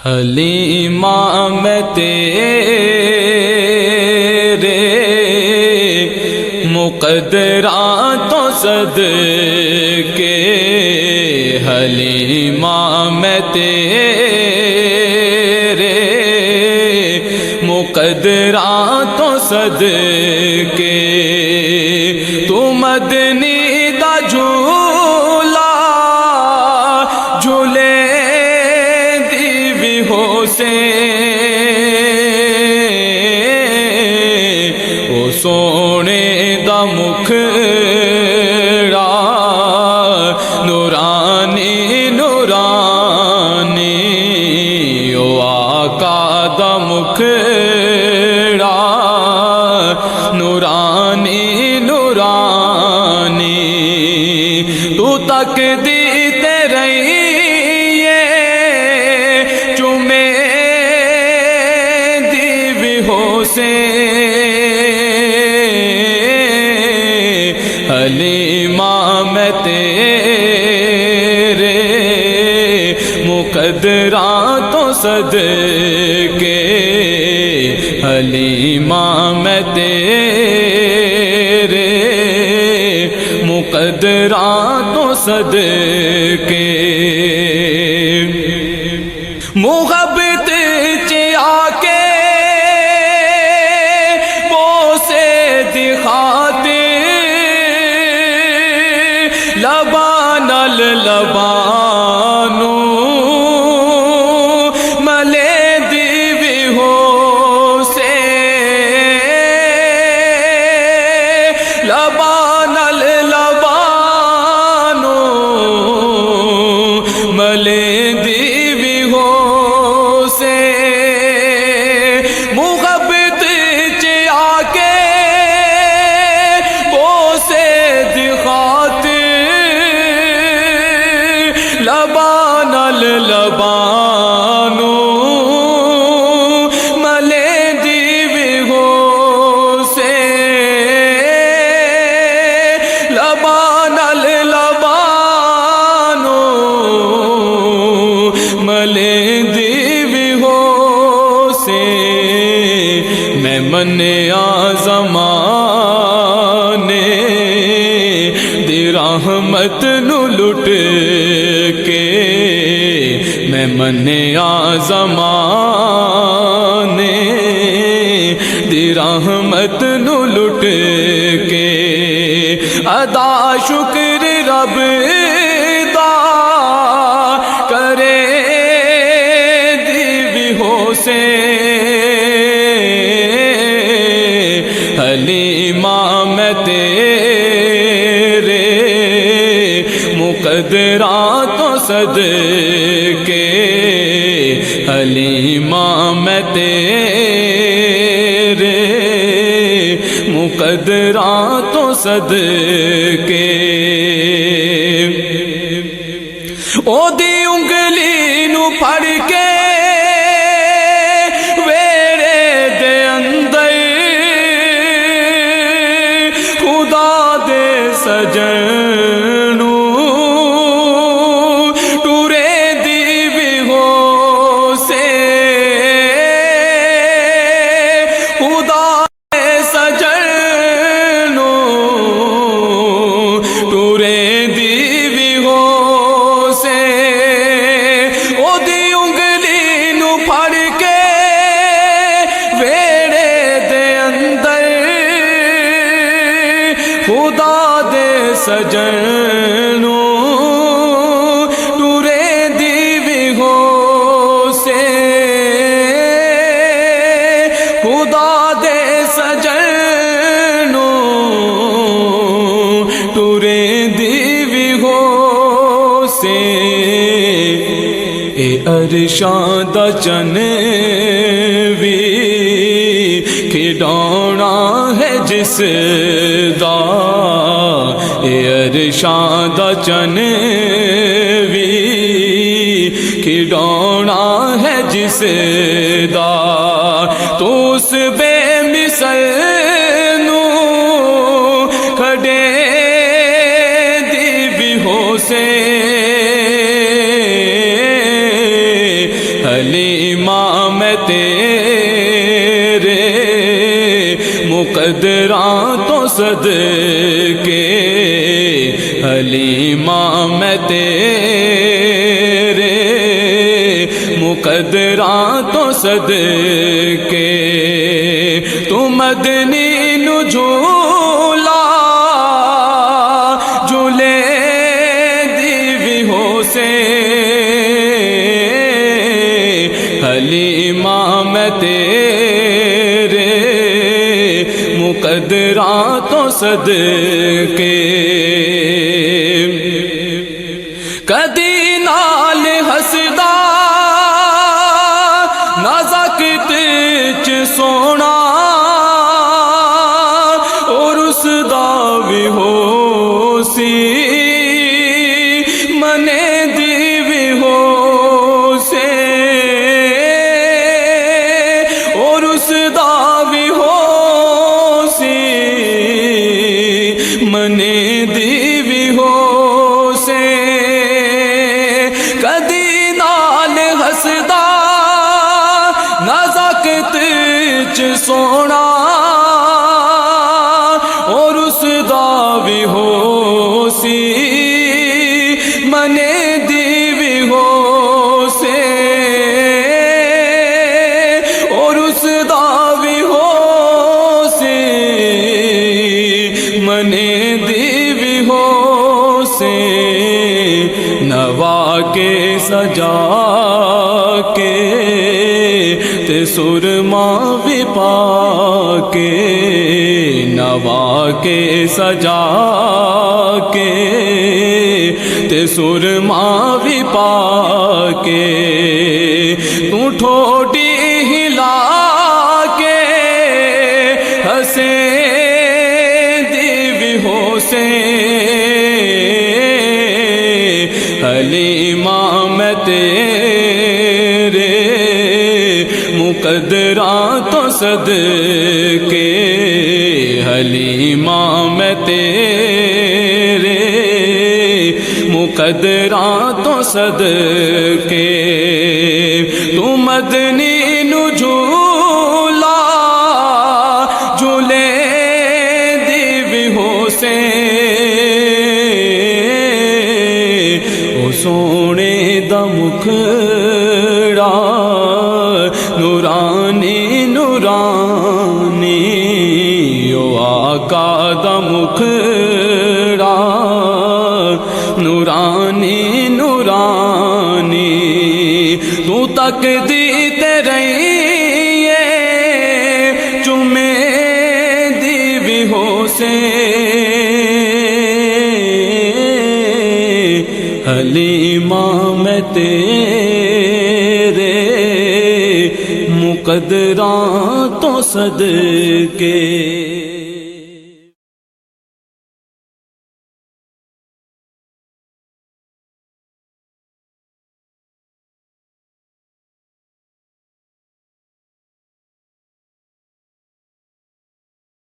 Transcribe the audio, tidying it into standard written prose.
حلیمہ میں تیرے مقدراتوں صدقے، حلیمہ میں تیرے مقدراتوں صدقے، تو مدنی دا جھولا جھولے او سونے دا مکھڑا نورانی نورانی، او آقا دا مکھڑا نورانی نورانی، تو تک دیتے رہیے چومے سے حلیمہ میں تیرے مقدراتوں صدقے، حلیمہ میں تیرے مقدراتوں صدقے، محبت چیا کے لبان لبانو ملے دیوی ہو سے، لبان لبانو ملے دیوی ہو سے، محبت چیا کے بوسے دکھاتے، لبان لبانو ملے دیوی ہو سے، لبان لبانو ملے دیوی ہو سے، میں من زمانے دی رحمت نو لٹ کے، میں من زمانے دی رحمت نو لٹ کے، ادا شکر رب دا کرے دیوی ہو سے، حلیمہ میں تیرے مقدراتوں صدقے، حلیمہ میں تیرے مقدراتوں صدقے، او دی انگلی نو پھڑ کے ویڑے دے اندر خدا دے سجنوں ٹورے دیوی ہو سے، خدا دے سجنوں ٹورے دیوی ہو سے، او دی انگلی نو پھڑ کے ویڑے دے اندر خدا دے سجنوں ٹورے دیوی ہو سے، خدا دے سجنوں ٹورے دیوی ہو سے، اے عرشاں دا چن وی کھڈونا ہے جس دا، اے عرشاں دا چن وی کھڈونا ہے جس دا، تو اس بے مثل نو کھڑے دیوی ہو سے، حلیمہ میں تیرے مقدراں تو صدقے حلیمہ میں تیرے مقدراں تو صدقے تو مدنی نو جھولا جھولے دیوی ہو سے حلیمہ میں تیرے مقدراں تو صدقے کدی نال ہسدا نازک تیچ سونا اور اس دا بھی ہو سی منے دی بھی ہو سے اور اس دا بھی ہو سی منے دی بھی ہو سے کدی نال ہسدا نازک تیچ سونا اور اس دا بھی ہو سی منے دی بھی ہو سے اور اس دا بھی ہو سی منے دی بھی ہو سے نوا کے سجا کے تے سرما بھی پا کے نوا کے سجا کے تے سرما بھی پا کے تو ٹھوٹی ہلا کے ہنسے دیوی ہو سے حلیمہ میں تیرے مقدراں تو صدقے حلیمہ میں تیرے مقدراں تو صدقے تو مدنی نو جھولا جھولے دیوی ہو سے او سونے دا مکھڑا نورانی نورانی او آقا دا مکھڑا نورانی نورانی تو تک دیتے رہیے چمے دیوی ہو سے حلیمہ میں تیرے مقدراں تو صدقے